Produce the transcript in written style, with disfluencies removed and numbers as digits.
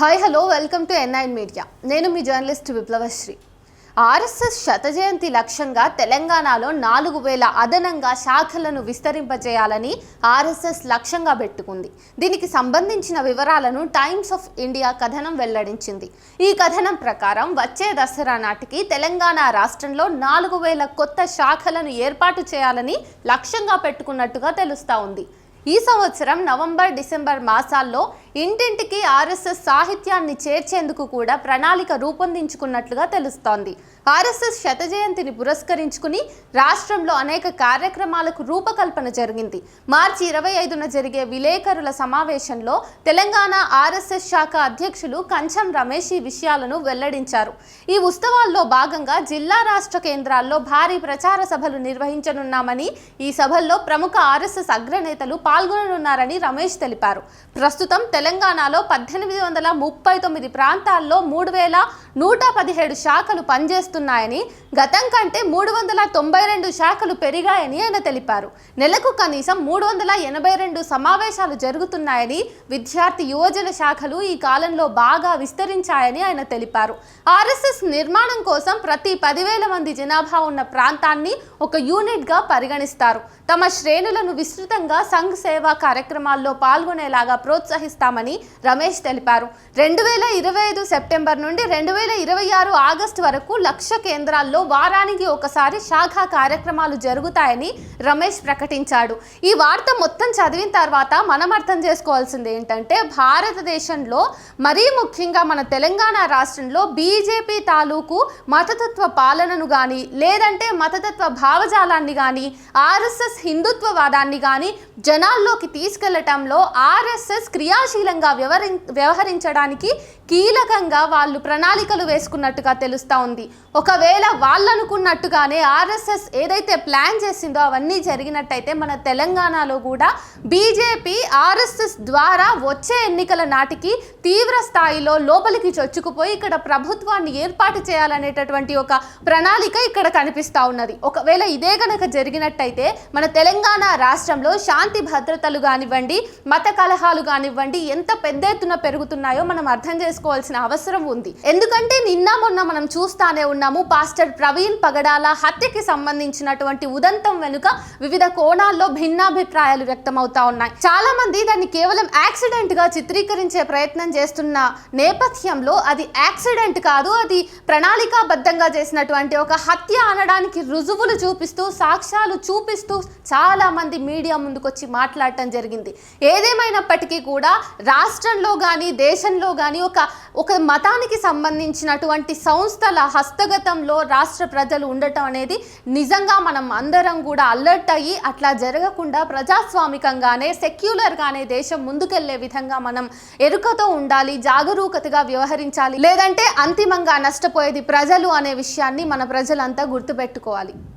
Hi hello welcome to N9 media. నేను మీ journalist విప్లవశ్రీ. RSS శత జయంతి లక్ష్యంగా తెలంగాణలో 4000 అదనంగా శాఖలను విస్తరింపజేయాలని ఆర్ఎస్ఎస్ లక్ష్యంగా పెట్టుకుంది. దీనికి సంబంధించిన వివరాలను టైమ్స్ ఆఫ్ ఇండియా కథనం వెల్లడించింది. ఈ కథనం ప్రకారం వచ్చే దసరా నాటికి తెలంగాణ రాష్ట్రంలో 4000 కొత్త శాఖలను ఏర్పాటు చేయాలని లక్ష్యంగా పెట్టుకున్నట్టుగా తెలుస్తా ఉంది. ఈ సంవత్సరం నవంబర్ డిసెంబర్ మాసాల్లో ఇంటింటికి ఆర్ఎస్ఎస్ సాహిత్యాన్ని చేర్చేందుకు కూడా ప్రణాళిక రూపొందించుకున్నట్లుగా తెలుస్తోంది. ఆర్ఎస్ఎస్ శత జయంతిని పురస్కరించుకుని రాష్ట్రంలో అనేక కార్యక్రమాలకు రూపకల్పన జరిగింది. మార్చి 25న జరిగే విలేకరుల సమావేశంలో తెలంగాణ ఆర్ఎస్ఎస్ శాఖ అధ్యక్షులు కంచం రమేష్ ఈ విషయాలను వెల్లడించారు. ఈ ఉత్సవాల్లో భాగంగా జిల్లా రాష్ట్ర కేంద్రాల్లో భారీ ప్రచార సభలు నిర్వహించనున్నామని, ఈ సభల్లో ప్రముఖ ఆర్ఎస్ఎస్ అగ్రనేతలు పాల్గొననున్నారని రమేష్ తెలిపారు. ప్రస్తుతం తెలంగాణలో 1839 ప్రాంతాల్లో 3117 శాఖలు పనిచేస్తున్నాయని, గతం కంటే 392 శాఖలు పెరిగాయని ఆయన తెలిపారు. నెలకు కనీసం 382 సమావేశాలు జరుగుతున్నాయని, విద్యార్థి యువజన శాఖలు ఈ కాలంలో బాగా విస్తరించాయని ఆయన తెలిపారు. ఆర్ఎస్ఎస్ నిర్మాణం కోసం ప్రతి 10,000 మంది జనాభా ఉన్న ప్రాంతాన్ని ఒక యూనిట్గా పరిగణిస్తారు. తమ శ్రేణులను విస్తృతంగా సంఘ్ సేవా కార్యక్రమాల్లో పాల్గొనేలాగా ప్రోత్సహిస్తామని రమేష్ తెలిపారు. 2025 సెప్టెంబర్ నుండి 2026 ఆగస్టు వరకు 1,00,000 కేంద్రాల్లో వారానికి ఒకసారి శాఖా కార్యక్రమాలు జరుగుతాయని రమేష్ ప్రకటించాడు. ఈ వార్త మొత్తం చదివిన తర్వాత మనం అర్థం చేసుకోవాల్సింది ఏంటంటే, భారతదేశంలో మరీ ముఖ్యంగా మన తెలంగాణ రాష్ట్రంలో బీజేపీ తాలూకు మతతత్వ పాలనను కానీ, లేదంటే మతతత్వ భావజాలాన్ని కానీ, ఆర్ఎస్ఎస్ హిందుత్వవాదాన్ని కానీ జనాల్లోకి తీసుకెళ్లటంలో ఆర్ఎస్ఎస్ క్రియాశీలంగా వ్యవహరించడానికి కీలకంగా వాళ్ళు ప్రణాళికలు వేసుకున్నట్టుగా తెలుస్తూ ఉంది. ఒకవేళ వాళ్ళు అనుకున్నట్టుగానే ఆర్ఎస్ఎస్ ఏదైతే ప్లాన్ చేసిందో అవన్నీ జరిగినట్టయితే మన తెలంగాణలో కూడా బీజేపీ ఆర్ఎస్ఎస్ ద్వారా వచ్చే ఎన్నికల నాటికి తీవ్ర స్థాయిలో లోపలికి చొచ్చుకుపోయి ఇక్కడ ప్రభుత్వాన్ని ఏర్పాటు చేయాలనేటటువంటి ఒక ప్రణాళిక ఇక్కడ కనిపిస్తూ ఉన్నది. ఒకవేళ ఇదే కనుక జరిగినట్టయితే మన తెలంగాణ రాష్ట్రంలో శాంతి భద్రతలు కానివ్వండి, మత కలహాలు కానివ్వండి ఎంత పెద్ద ఎత్తున పెరుగుతున్నాయో మనం అర్థం చేసుకోవాల్సిన అవసరం ఉంది. ఎందుకంటే నిన్న మొన్న మనం చూస్తానే ఉన్నాము, పాస్టర్ ప్రవీణ్ పగడాల హత్యకి సంబంధించినటువంటి ఉదంతం వెనుక వివిధ కోణాల్లో భిన్నాభిప్రాయాలు వ్యక్తమవుతా ఉన్నాయి. చాలా మంది దాన్ని కేవలం యాక్సిడెంట్ గా చిత్రీకరించే ప్రయత్నం చేస్తున్న నేపథ్యంలో అది యాక్సిడెంట్ కాదు, అది ప్రణాళికాబద్ధంగా చేసినటువంటి ఒక హత్య అనడానికి రుజువులు చూపిస్తూ, సాక్ష్యాలు చూపిస్తూ చాలా మంది మీడియా ముందుకొచ్చి మాట్లాడటం జరిగింది. ఏదేమైనప్పటికీ కూడా రాష్ట్రంలో కానీ దేశంలో కానీ ఒక మతానికి సంబంధించినటువంటి సంస్థల హస్తగతంలో రాష్ట్ర ప్రజలు ఉండటం అనేది నిజంగా మనం అందరం కూడా అలర్ట్ అయ్యి అట్లా జరగకుండా ప్రజాస్వామికంగానే సెక్యులర్గానే దేశం ముందుకెళ్లే విధంగా మనం ఎరుకతో ఉండాలి, జాగరూకతగా వ్యవహరించాలి. లేదంటే అంతిమంగా నష్టపోయేది ప్రజలు అనే విషయాన్ని మన ప్రజలంతా గుర్తుపెట్టుకోవాలి.